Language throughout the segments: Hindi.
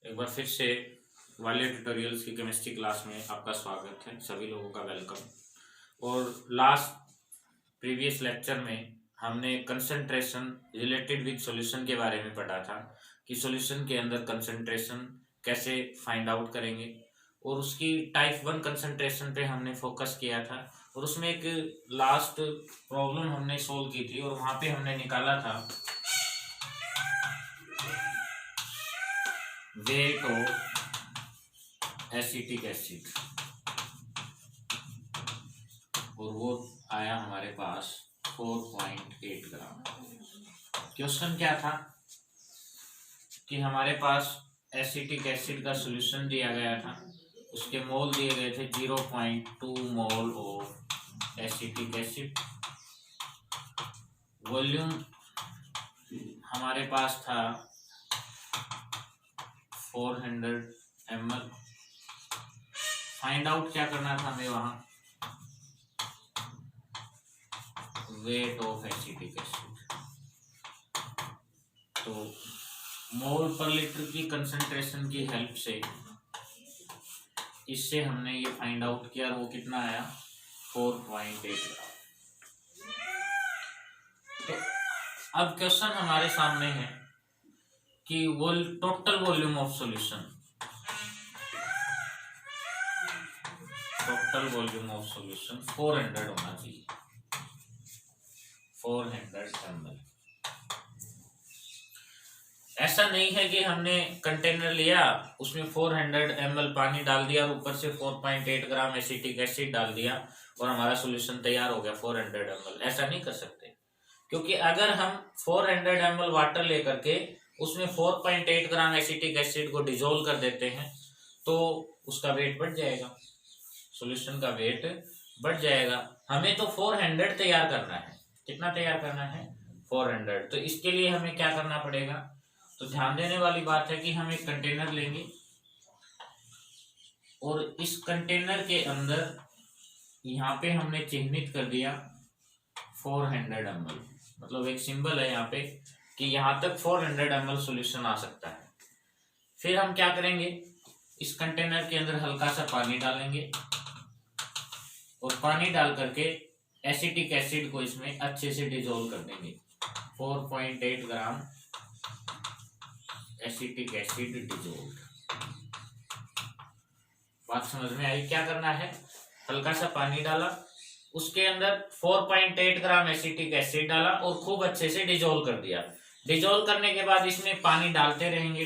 एक बार फिर से वाले ट्यूटोरियल्स की केमिस्ट्री क्लास में आपका स्वागत है। सभी लोगों का वेलकम। और लास्ट प्रीवियस लेक्चर में हमने कंसंट्रेशन रिलेटेड विद सॉल्यूशन के बारे में पढ़ा था कि सॉल्यूशन के अंदर कंसंट्रेशन कैसे फाइंड आउट करेंगे, और उसकी टाइप 1 कंसंट्रेशन पे हमने फोकस किया था। और उसमें एक लास्ट प्रॉब्लम हमने सोल्व की थी और वहाँ पे हमने निकाला था वेट ऑफ एसिटिक एसिड, और वो आया हमारे पास 4.8 ग्राम। क्वेश्चन क्या था कि हमारे पास एसिटिक एसिड का सॉल्यूशन दिया गया था, उसके मोल दिए गए थे 0.2 mole of acetic acid. Volume हमारे पास था 400 ml। फाइंड आउट क्या करना था हमें वहां, वेट ऑफ एसिटिक एसिड। तो मोल पर लीटर की कंसंट्रेशन की हेल्प से इससे हमने ये फाइंड आउट किया, वो कितना आया 4.8 ग्राम। तो अब क्वेश्चन हमारे सामने है कि वो total volume of solution, total volume of solution 400 होना चाहिए, 400 ml। ऐसा नहीं है कि हमने कंटेनर लिया, उसमें 400 ml पानी डाल दिया और ऊपर से 4.8 ग्राम एसिटिक एसिड डाल दिया और हमारा सॉल्यूशन तैयार हो गया 400 ml। ऐसा नहीं कर सकते, क्योंकि अगर हम 400 ml वाटर लेकर के उसमें 4.8 ग्राम एसिटिक एसिड को डिजोल्व कर देते हैं तो उसका वेट बढ़ जाएगा, सॉल्यूशन का वेट बढ़ जाएगा। हमें तो 400 तैयार करना है। कितना तैयार करना है? 400। तो इसके लिए हमें क्या करना पड़ेगा? तो ध्यान देने वाली बात है कि हम एक कंटेनर लेंगे और इस कंटेनर के अंदर यहाँ पे हमने चिन्हित कर दिया 400 ml, मतलब एक सिंबल है यहाँ पे कि यहाँ तक 400 ml सॉल्यूशन आ सकता है। फिर हम क्या करेंगे, इस कंटेनर के अंदर हल्का सा पानी डालेंगे और पानी डाल करके एसिटिक एसिड को इसमें अच्छे से डिजोल्व कर देंगे। 4.8 ग्राम एसिटिक एसिड डिजोल्व। बात समझ में आई? क्या करना है, हल्का सा पानी डाला, उसके अंदर 4.8 ग्राम एसिटिक एसिड डाला और खूब अच्छे से डिजोल्व कर दिया। डिजोल्व करने के बाद इसमें पानी डालते रहेंगे।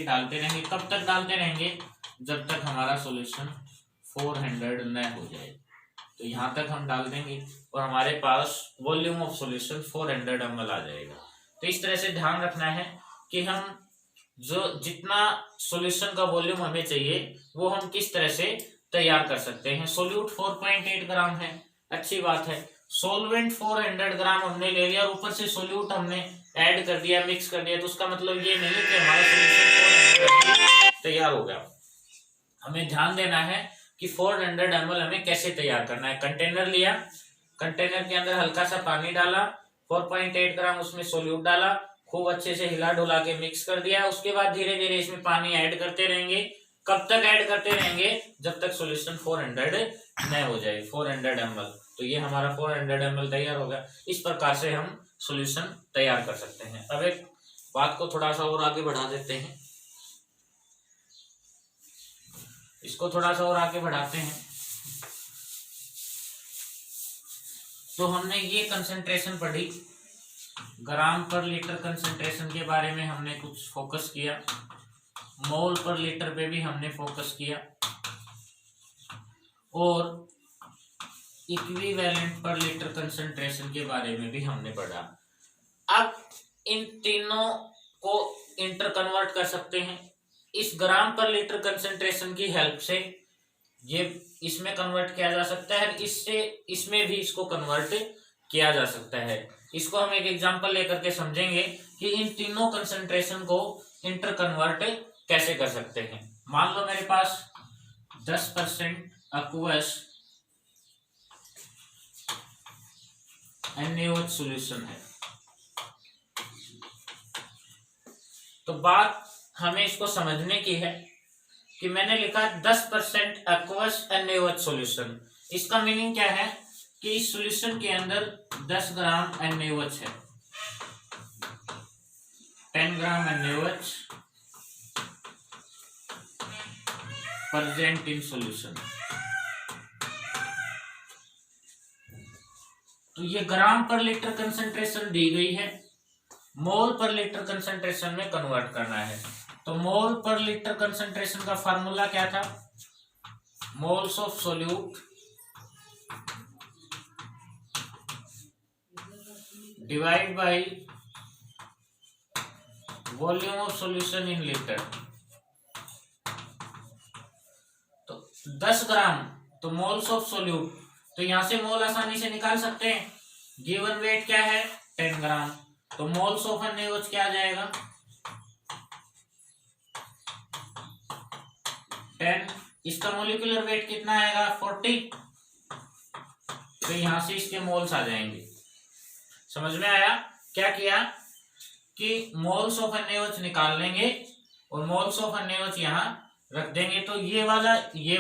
कब तक डालते रहेंगे? जब तक हमारा सॉल्यूशन 400 न हो जाए। तो यहाँ तक हम डाल देंगे और हमारे पास वॉल्यूम ऑफ सॉल्यूशन 400 ml आ जाएगा। तो इस तरह से ध्यान रखना है कि हम जो जितना सॉल्यूशन का वॉल्यूम हमें चाहिए वो हम किस तरह से तैयार कर सकते हैं। सोल्यूट 4.8 ग्राम है, अच्छी बात है। सोलवेंट 400 ग्राम हमने ले लिया और ऊपर से सोल्यूट हमने ऐड कर दिया, मिक्स कर दिया, तो उसका मतलब ये नहीं कि हमारा सॉल्यूशन 400 तैयार हो गया। हमें ध्यान देना है कि 400 ml हमें कैसे तैयार करना है। कंटेनर लिया, कंटेनर के अंदर हल्का सा पानी डाला, 4.8 ग्राम उसमें सोल्यूट डाला, खूब अच्छे से हिला डुला के मिक्स कर दिया। उसके बाद धीरे धीरे इसमें पानी ऐड करते रहेंगे। कब तक ऐड करते रहेंगे? जब तक सॉल्यूशन 400 न हो जाए, 400 ml। तो ये हमारा 400 ml तैयार होगा। इस प्रकार से हम सॉल्यूशन तैयार कर सकते हैं। अब एक बात को थोड़ा सा और आगे बढ़ा देते हैं, इसको थोड़ा सा और आगे बढ़ाते हैं। तो हमने ये कंसंट्रेशन पढ़ी, ग्राम पर लीटर कंसंट्रेशन के बारे में हमने कुछ फोकस किया, मोल पर लीटर पे भी हमने फोकस किया, और इक्विवेलेंट पर लीटर कंसंट्रेशन के बारे में भी हमने पढ़ा। अब इन तीनों को इंटर कन्वर्ट कर सकते हैं। इस ग्राम पर लीटर कंसंट्रेशन की हेल्प से ये इसमें कन्वर्ट किया जा सकता है, इससे इसमें भी इसको कन्वर्ट किया जा सकता है। इसको हम एक एग्जांपल लेकर के समझेंगे कि इन तीनों कंसंट्रेशन को इंटर कन्वर्ट कैसे कर सकते हैं। मान लो मेरे पास 10% aqueous NaOH सॉल्यूशन है, तो बात हमें इसको समझने की है कि मैंने लिखा 10% एक्वस NaOH सॉल्यूशन। इसका मीनिंग क्या है कि इस सॉल्यूशन के अंदर 10 ग्राम NaOH है, 10 ग्राम NaOH प्रेजेंट इन सॉल्यूशन। तो ये ग्राम पर लीटर कंसंट्रेशन दी गई है, मोल पर लीटर कंसंट्रेशन में कन्वर्ट करना है। तो मोल पर लीटर कंसंट्रेशन का फार्मूला क्या था, moles of solute divide by volume of solution in litre. तो 10 ग्राम तो मोल्स ऑफ सोल्यूट, तो यहां से मोल आसानी से निकाल सकते हैं। गिवन वेट क्या है 10 ग्राम, तो मोल्स ऑफ NaOH क्या आ जाएगा 10। इसका मोलिकुलर वेट कितना आएगा 40, तो यहां से इसके मोल्स आ जाएंगे। समझ में आया? क्या किया कि मोल्स ऑफ NaOH निकाल लेंगे और मोल्स ऑफ NaOH यहां रख देंगे, तो ये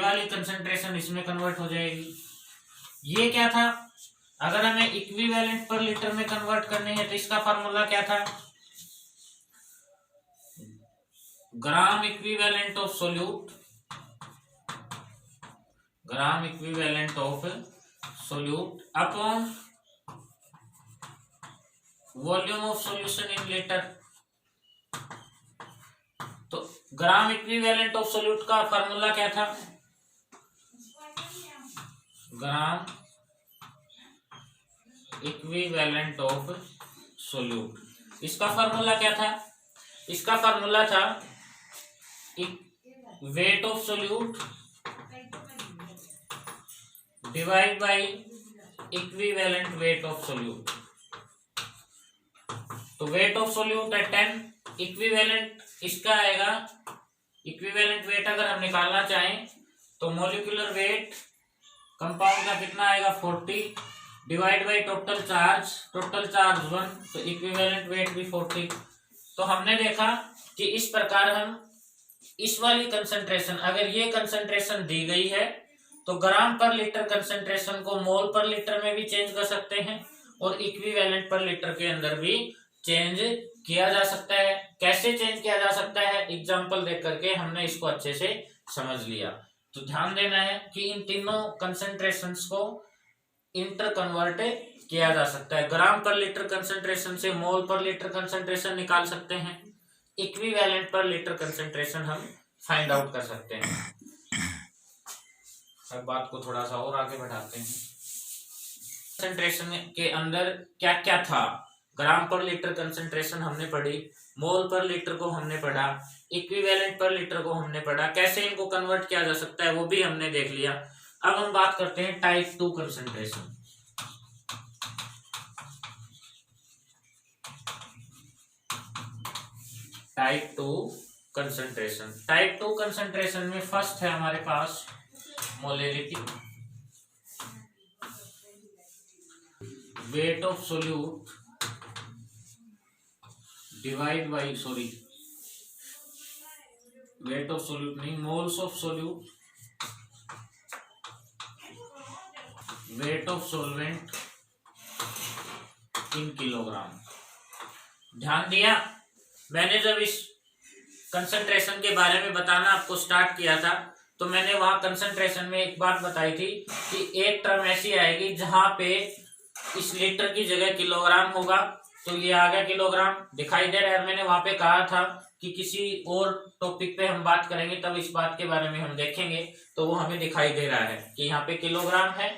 वाली कंसंट्रेशन इसमें कन्वर्ट हो जाएगी। ये क्या था, अगर हमें इक्विवेलेंट पर लीटर में कन्वर्ट करनी है तो इसका फार्मूला क्या था, gram equivalent of solute, gram equivalent of solute upon volume of solution in litre. तो ग्राम इक्विवेलेंट ऑफ सोल्यूट का फार्मूला क्या था, ग्राम इक्विवेलेंट ऑफ सोल्यूट। इसका फार्मूला क्या था, इसका फार्मूला था wait of solute divide by equivalent weight of solute. तो वेट ऑफ सोल्यूट है 10, इक्विवेलेंट इसका आएगा, इक्विवेलेंट वेट अगर हम निकालना चाहें तो मोलिकुलर वेट कंपाउंड का कितना आएगा 40 डिवाइड बाय टोटल चार्ज 1, तो इक्विवेलेंट वेट भी 40। तो हमने देखा कि इस प्रकार हम इस वाली कंसंट्रेशन, अगर ये कंसंट्रेशन दी गई है तो ग्राम पर लीटर कंसंट्रेशन को मोल पर लीटर में भी चेंज कर सकते हैं और इक्विवेलेंट पर लीटर के अंदर भी चेंज किया जा सकता है। कैसे चेंज किया जा सकता है, एग्जांपल देख करके हमने इसको अच्छे से समझ लिया। तो ध्यान देना है कि इन तीनों कंसंट्रेशंस को इंटर कन्वर्ट किया जा सकता है। ग्राम पर लीटर कंसंट्रेशन से मोल पर लीटर कंसंट्रेशन निकाल सकते हैं, इक्विवेलेंट पर लीटर कंसंट्रेशन हम फाइंड आउट कर सकते हैं। अब बात को थोड़ा सा और आगे बढ़ाते हैं। कंसंट्रेशन के अंदर क्या क्या था, ग्राम पर लीटर कंसंट्रेशन हमने पढ़ी, मोल पर लीटर को हमने पढ़ा, इक्विवेलेंट पर लीटर को हमने पढ़ा, कैसे इनको कन्वर्ट किया जा सकता है वो भी हमने देख लिया। अब हम बात करते हैं type 2 concentration. Type 2 concentration, type 2 concentration में फर्स्ट है हमारे पास molarity, weight of solute divide by weight of solute नहीं, moles of solute weight of solvent in kilogram. ध्यान दिया, मैंने जब इस कंसंट्रेशन के बारे में बताना आपको स्टार्ट किया था तो मैंने वहां कंसंट्रेशन में एक बात बताई थी कि एक टर्म ऐसी आएगी जहां पे इस लीटर की जगह किलोग्राम होगा, तो ये आ गया किलोग्राम दिखाई दे रहा है। मैंने वहां पे कहा था कि किसी और टॉपिक पे हम बात करेंगे तब इस बात के बारे में हम देखेंगे, तो वो हमें दिखाई दे रहा है कि यहाँ पे किलोग्राम है।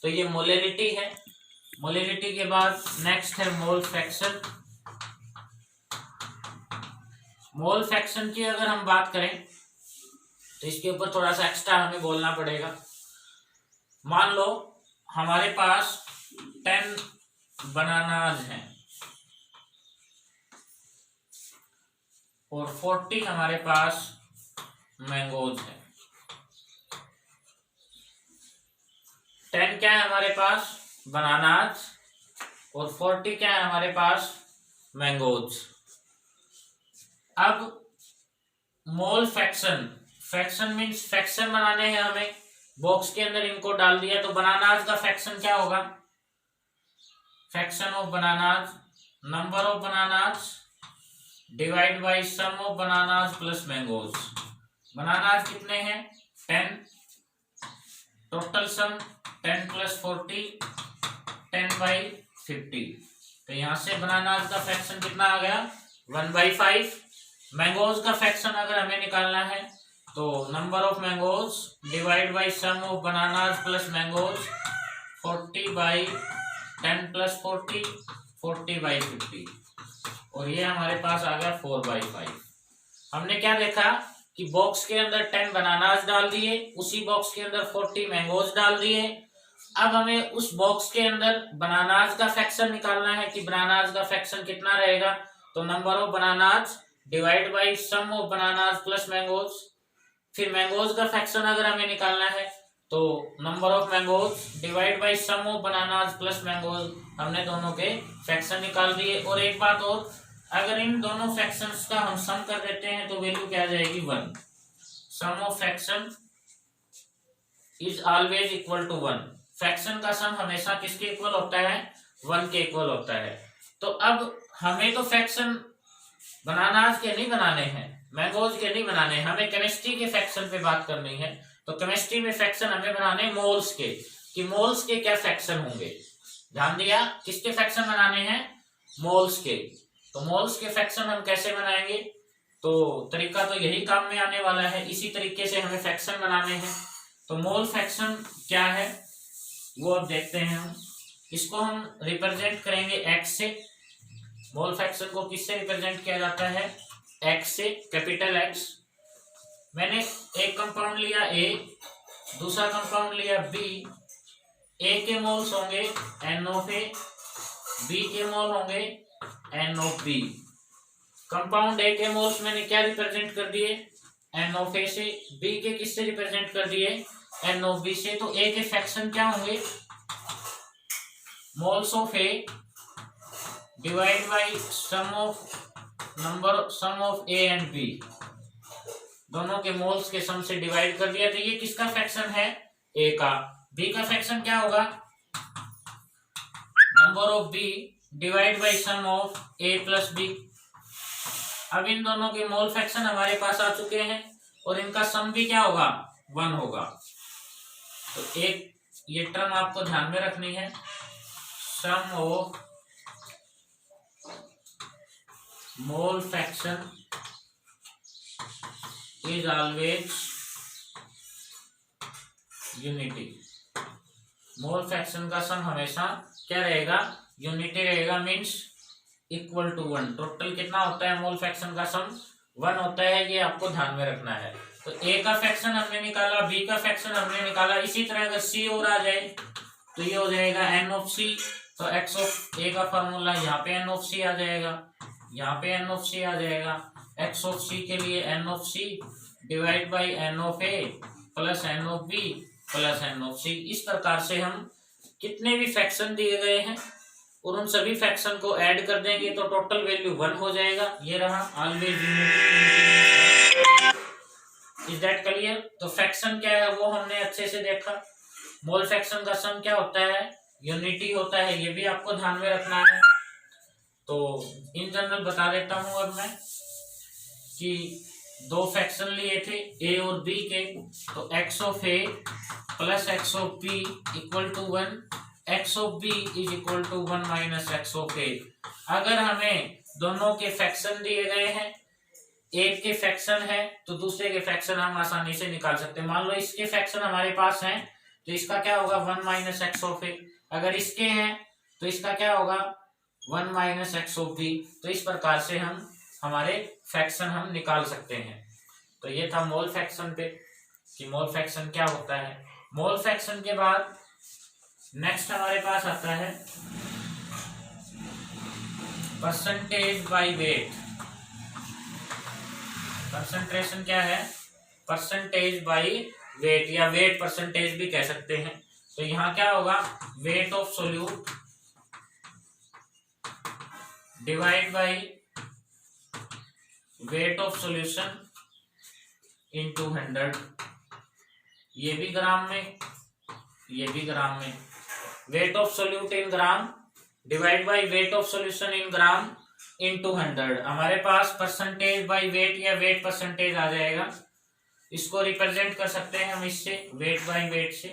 तो ये मोलैरिटी है। मोलैरिटी के बाद नेक्स्ट है मोल फ्रैक्शन। मोल फ्रैक्शन की अगर हम बात करें तो इसके ऊपर थोड़ा सा एक्स्ट्रा हमें बोलना पड़ेगा। मान लो हमारे पास 10 बनानाज हैं और 40 हमारे पास मैंगोज हैं। 10 क्या है हमारे पास बनानाज और 40 क्या है हमारे पास मैंगोज। अब mole fraction fraction means fraction बनाने हैं हमें, बॉक्स के अंदर इनको डाल दिया, तो बनानाज का फ्रैक्शन क्या होगा, fraction of bananas, number of bananas divide by sum of bananas plus mangoes. Bananas कितने हैं 10, टोटल सम 10 + 40 10/50। तो यहां से बनानाज का फ्रैक्शन कितना आ गया 1/5। मैंगोज का फ्रैक्शन अगर हमें निकालना है तो number of mangoes divide by sum of bananas plus mangoes 40/10 + 40 40/50, और ये हमारे पास आ गया 4/5। हमने क्या देखा कि बॉक्स के अंदर 10 बनानाज डाल दिए, उसी बॉक्स के अंदर 40 मैंगोज डाल दिए। अब हमें उस बॉक्स के अंदर बनानाज का फ्रैक्शन निकालना है कि बनानाज का फ्रैक्शन कितना रहेगा, तो number of bananas divide by sum of bananas plus mangoes. फिर मैंगोज का फ्रैक्शन अगर हमें निकालना है तो number of mangoes divide by sum of bananas plus mangoes. हमने दोनों के फ्रैक्शन निकाल दिए। और एक बात और, अगर इन दोनों फ्रैक्शंस का हम सम कर देते हैं तो वैल्यू क्या आ जाएगी 1। Sum of fraction is always equal to 1। Fraction का सम हमेशा किसके इक्वल होता है 1 के इक्वल होता है। तो अब हमें तो फ्रैक्शन बनानाज के नहीं बनाने हैं, मैंगोज के नहीं बनाने हैं, हमें केमिस्ट्री के फ्रैक्शन पे बात करनी है। तो केमिस्ट्री में फ्रैक्शन हमें बनाने मोल्स के, कि मोल्स के क्या फ्रैक्शन होंगे। ध्यान दिया, किसके फ्रैक्शन बनाने हैं मोल्स के। तो मोल्स के फ्रैक्शन हम कैसे बनाएंगे, तो तरीका तो यही काम में आने वाला है, इसी तरीके से हमें फ्रैक्शन बनाने हैं। तो मोल फ्रैक्शन क्या है वो अब देखते हैं हम। इसको हम रिप्रेजेंट करेंगे एक्स से। मोल फ्रैक्शन को किससे रिप्रेजेंट किया जाता है एक्स से, कैपिटल एक्स। मैंने एक कंपाउंड लिया ए, दूसरा कंपाउंड लिया बी। ए के मोल्स होंगे NO(A), बी के मोल होंगे NO(B). कंपाउंड ए के मोल्स मैंने क्या रिप्रेजेंट कर दिए NO(A) से, बी के किससे रिप्रेजेंट कर दिए NO(B) से। तो ए के फ्रैक्शन क्या होंगे moles of A divide by sum of A and B. दोनों के मोल्स के सम से डिवाइड कर दिया। तो ये किसका फ्रैक्शन है ए का। बी का फ्रैक्शन क्या होगा number of B divide by sum of A plus B. अब इन दोनों के मोल फ्रैक्शन हमारे पास आ चुके हैं और इनका सम भी क्या होगा 1 होगा। तो एक ये टर्म आपको ध्यान में रखनी है, sum of mole fraction is always unity. Mole fraction का सम हमेशा क्या रहेगा यूनिटी रहेगा, मींस इक्वल टू 1। टोटल कितना होता है मोल फ्रैक्शन का सम 1 होता है, ये आपको ध्यान में रखना है। तो ए का फ्रैक्शन हमने निकाला, बी का फ्रैक्शन हमने निकाला। इसी तरह अगर सी और आ जाए तो ये हो जाएगा NO(C). तो एक्स ऑफ ए का फॉर्मूला यहाँ पे NO(C) आ जाएगा, यहाँ पे NO(C) आ जाएगा। एक्स ऑफ सी के लिए NO(C) divide by NO(A) plus NO(B) plus NO(C). इस प्रकार से हम कितने भी फ्रैक्शन दिए गए हैं और उन सभी फ्रैक्शन को ऐड कर देंगे तो टोटल वैल्यू 1 हो जाएगा। ये रहा always unity. Is that clear. तो फ्रैक्शन क्या है वो हमने अच्छे से देखा। मोल फ्रैक्शन का सम क्या होता है यूनिटी होता है, ये भी आपको ध्यान में रखना है। तो इन जनरल बता देता हूं अब मैं कि 2 फ्रैक्शन लिए थे ए और बी के। तो X of A plus X of B equal to 1, X of B is equal to 1 minus X of A. अगर हमें दोनों के फ्रैक्शन दिए गए हैं, एक के फ्रैक्शन है तो दूसरे के फ्रैक्शन हम आसानी से निकाल सकते हैं। मान लो इसके फ्रैक्शन हमारे पास हैं तो इसका क्या होगा 1 माइनस एक्स ऑफ ए। अगर इसके हैं तो इसका क्या होगा 1 माइनस एक्स ऑफ बी। तो इस प्रकार से हम हमारे फ्रैक्शन हम निकाल सकते हैं। तो ये था मोल फ्रैक्शन पे कि मोल फ्रैक्शन क्या होता है। मोल फ्रैक्शन के बाद नेक्स्ट हमारे पास आता है परसेंटेज बाय वेट। कंसंट्रेशन क्या है परसेंटेज बाय वेट, या वेट परसेंटेज भी कह सकते हैं। तो यहाँ क्या होगा wait of solute divide by weight of solution into 100, ये भी ग्राम में, ये भी ग्राम में। Wait of solute in gram divide by weight of solution in gram into 100। हमारे पास परसेंटेज बाय वेट या वेट परसेंटेज आ जाएगा। इसको रिप्रेजेंट कर सकते हैं हम इससे, वेट बाय वेट से,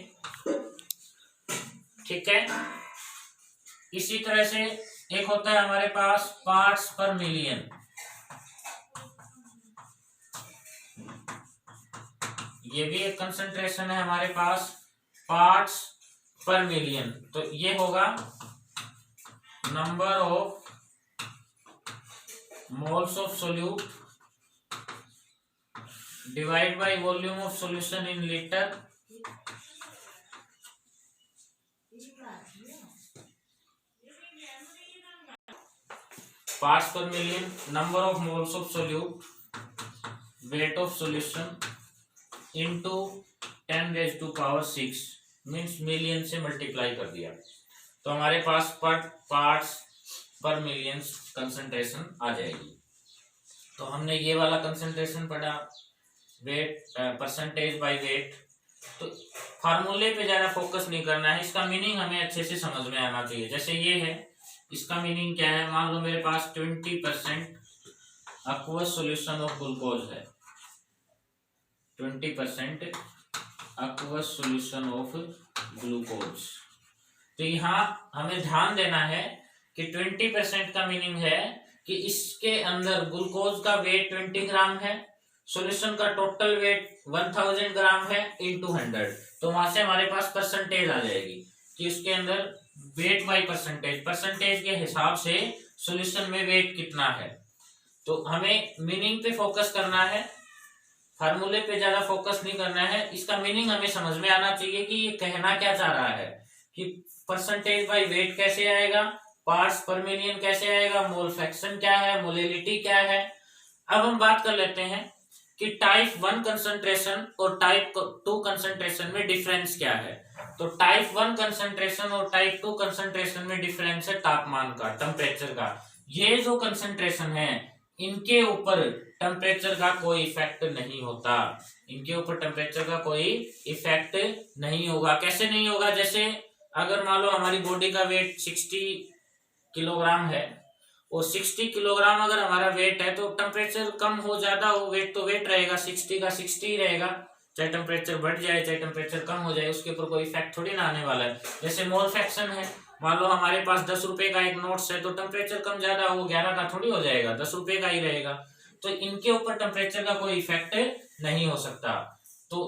ठीक है। इसी तरह से एक होता है हमारे पास पार्ट्स पर मिलियन। ये भी एक कंसंट्रेशन है हमारे पास, पार्ट्स पर मिलियन। तो ये होगा number of moles of solute divide by volume of solution in litre parts per million, number of moles of solute, weight of solution into 10⁻⁶, means million से मल्टीप्लाई कर दिया तो हमारे पास पर पार्ट्स पर मिलियन कंसंट्रेशन आ जाएगी। तो हमने ये वाला कंसंट्रेशन पढ़ा, वेट परसेंटेज बाय वेट। तो फार्मूले पे ज्यादा फोकस नहीं करना है, इसका मीनिंग हमें अच्छे से समझ में आना चाहिए। जैसे ये है, इसका मीनिंग क्या है, मान लो मेरे पास 20% aqueous सॉल्यूशन ऑफ ग्लूकोज है, 20% aqueous सॉल्यूशन ऑफ ग्लूकोज। तो यहाँ हमें ध्यान देना है कि 20% का मीनिंग है कि इसके अंदर ग्लूकोज का वेट 20 ग्राम है, सॉल्यूशन का टोटल वेट 1000 ग्राम है इंटू 100। तो वहां से हमारे पास परसेंटेज आ जाएगी कि उसके अंदर वेट बाई परसेंटेज, परसेंटेज के हिसाब से सॉल्यूशन में वेट कितना है। तो हमें मीनिंग पे फोकस करना है, फार्मूले पे ज्यादा फोकस नहीं करना है। इसका मीनिंग हमें समझ में आना चाहिए कि ये कहना क्या चाह रहा है, कि परसेंटेज बाय वेट कैसे आएगा, पार्ट्स पर मिलियन कैसे आएगा, मोल फ्रैक्शन क्या है, मोलिलिटी क्या है। अब हम बात कर लेते हैं कि टाइप 1 कंसंट्रेशन और टाइप 2 कंसंट्रेशन में डिफरेंस क्या है। तो टाइप 1 कंसंट्रेशन और टाइप 2 कंसंट्रेशन में डिफरेंस है तापमान का, टेम्परेचर का। ये जो कंसंट्रेशन है इनके ऊपर टेम्परेचर का कोई इफेक्ट नहीं होता, इनके ऊपर टेम्परेचर का कोई इफेक्ट नहीं होगा। कैसे नहीं होगा, जैसे अगर मान लो हमारी बॉडी का वेट 60 किलोग्राम है और 60 किलोग्राम अगर हमारा वेट है तो टेम्परेचर कम हो ज्यादा हो, वेट तो वेट रहेगा, 60 का 60 ही रहेगा, चाहे टेम्परेचर बढ़ जाए चाहे टेम्परेचर कम हो जाए, उसके ऊपर कोई इफेक्ट थोड़ी ना आने वाला है। जैसे मोल फ्रैक्शन है, मान लो हमारे पास 10 रुपए का एक नोट्स है तो टेम्परेचर कम ज्यादा हो 11 का थोड़ी हो जाएगा, 10 रुपए का ही रहेगा। तो इनके ऊपर टेम्परेचर का कोई इफेक्ट नहीं हो सकता। तो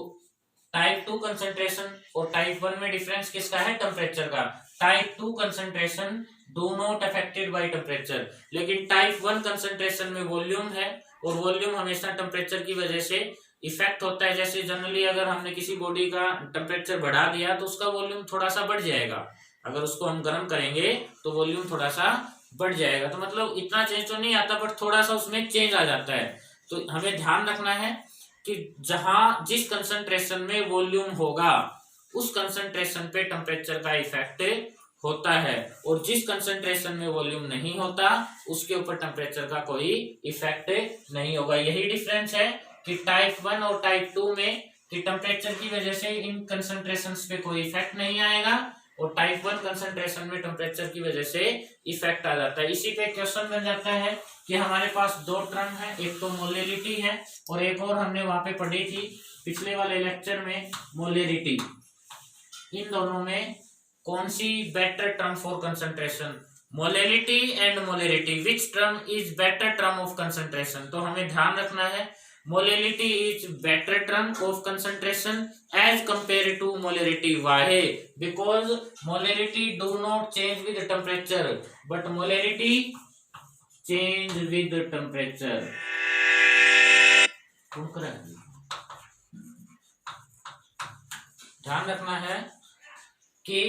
टाइप 2 कंसंट्रेशन और टाइप 1 में डिफरेंस किसका है, टेम्परेचर का। Type 2 concentration do not affected by temperature, लेकिन टाइप 1 कंसंट्रेशन में वॉल्यूम है और वॉल्यूम हमेशा टेम्परेचर की वजह से इफेक्ट होता है। जैसे जनरली अगर हमने किसी बॉडी का टेम्परेचर बढ़ा दिया तो उसका वॉल्यूम थोड़ा सा बढ़ जाएगा, अगर उसको हम गर्म करेंगे तो वॉल्यूम थोड़ा सा बढ़ जाएगा। तो मतलब इतना चेंज तो नहीं आता बट थोड़ा सा उसमें चेंज आ जाता है। तो हमें ध्यान रखना है कि जहां जिस कंसंट्रेशन में वॉल्यूम होगा उस कंसंट्रेशन पे टेम्परेचर का इफेक्ट होता है, और जिस कंसंट्रेशन में वॉल्यूम नहीं होता उसके ऊपर टेम्परेचर का कोई इफेक्ट नहीं होगा। यही डिफरेंस है कि टाइप 1 और टाइप 2 में कि टेम्परेचर की वजह से इन कंसंट्रेशंस पे कोई इफेक्ट नहीं आएगा और टाइप 1 कंसंट्रेशन में टेम्परेचर की वजह से इफेक्ट आ जाता है। इसी पे क्वेश्चन बन जाता है कि हमारे पास दो टर्म है, एक तो मोलेरिटी है और एक और हमने वहां पे पढ़ी थी पिछले वाले लेक्चर में मोलेरिटी। इन दोनों में कौन सी better term for concentration, molarity and molarity, which term is better term of concentration. तो हमें ध्यान रखना है molality is better term of concentration as compared to molarity. Why? Because molarity do not change with temperature but molarity change with temperature. ध्यान रखना है कि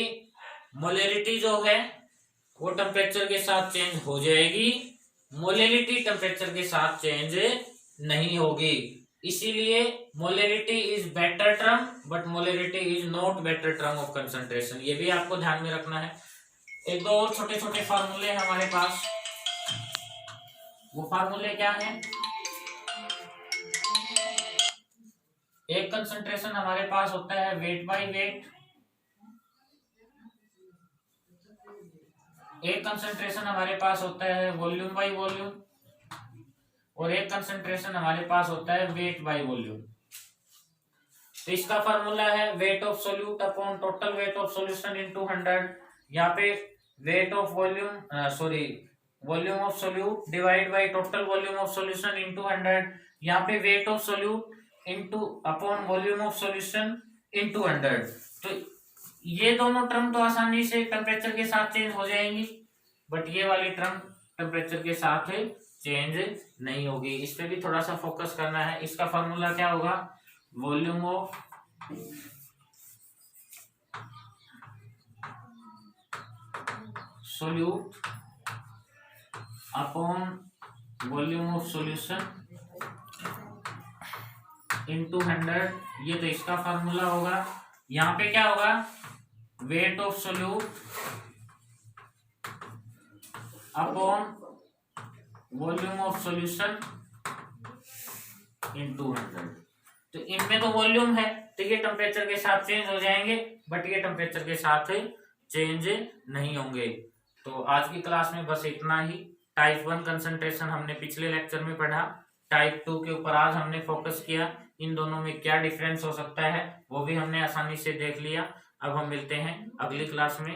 मोलैरिटी जो है वो टेम्परेचर के साथ चेंज हो जाएगी, मोलैरिटी टेम्परेचर के साथ चेंज नहीं होगी। इसीलिए molarity is better term but molarity is not better term of concentration. ये भी आपको ध्यान में रखना है। एक दो और छोटे छोटे फार्मूले हैं हमारे पास, वो फार्मूले क्या हैं, एक कंसंट्रेशन हमारे पास होता है वेट बाय वेट, एक कंसंट्रेशन हमारे पास होता है वॉल्यूम बाय वॉल्यूम, और एक कंसंट्रेशन हमारे पास होता है वेट बाय वॉल्यूम। तो इसका फॉर्मूला है wait of solute upon total weight of solution into 100। यहाँ पे weight of volume sorry volume of solute divide by total volume of solution into 100। यहाँ पे wait of solute into upon volume of solution into 100। तो ये दोनों टर्म तो आसानी से टेम्परेचर के साथ चेंज हो जाएंगी, बट ये वाली टर्म टेम्परेचर के साथ चेंज नहीं होगी। इस पे भी थोड़ा सा फोकस करना है। इसका फॉर्मूला क्या होगा, volume of solute upon volume of solution into 100। ये तो इसका फॉर्मूला होगा। यहाँ पे क्या होगा, wait of solute upon volume of solution into 100। तो इनमें तो वॉल्यूम है, तो ये टेम्परेचर के साथ चेंज हो जाएंगे, बट ये टेम्परेचर के साथ चेंज नहीं होंगे। तो आज की क्लास में बस इतना ही। टाइप 1 कंसंट्रेशन हमने पिछले लेक्चर में पढ़ा, टाइप 2 के ऊपर आज हमने फोकस किया। इन दोनों में क्या डिफरेंस हो सकता है वो भी हमने आसानी से देख लिया। अब हम मिलते हैं अगली क्लास में।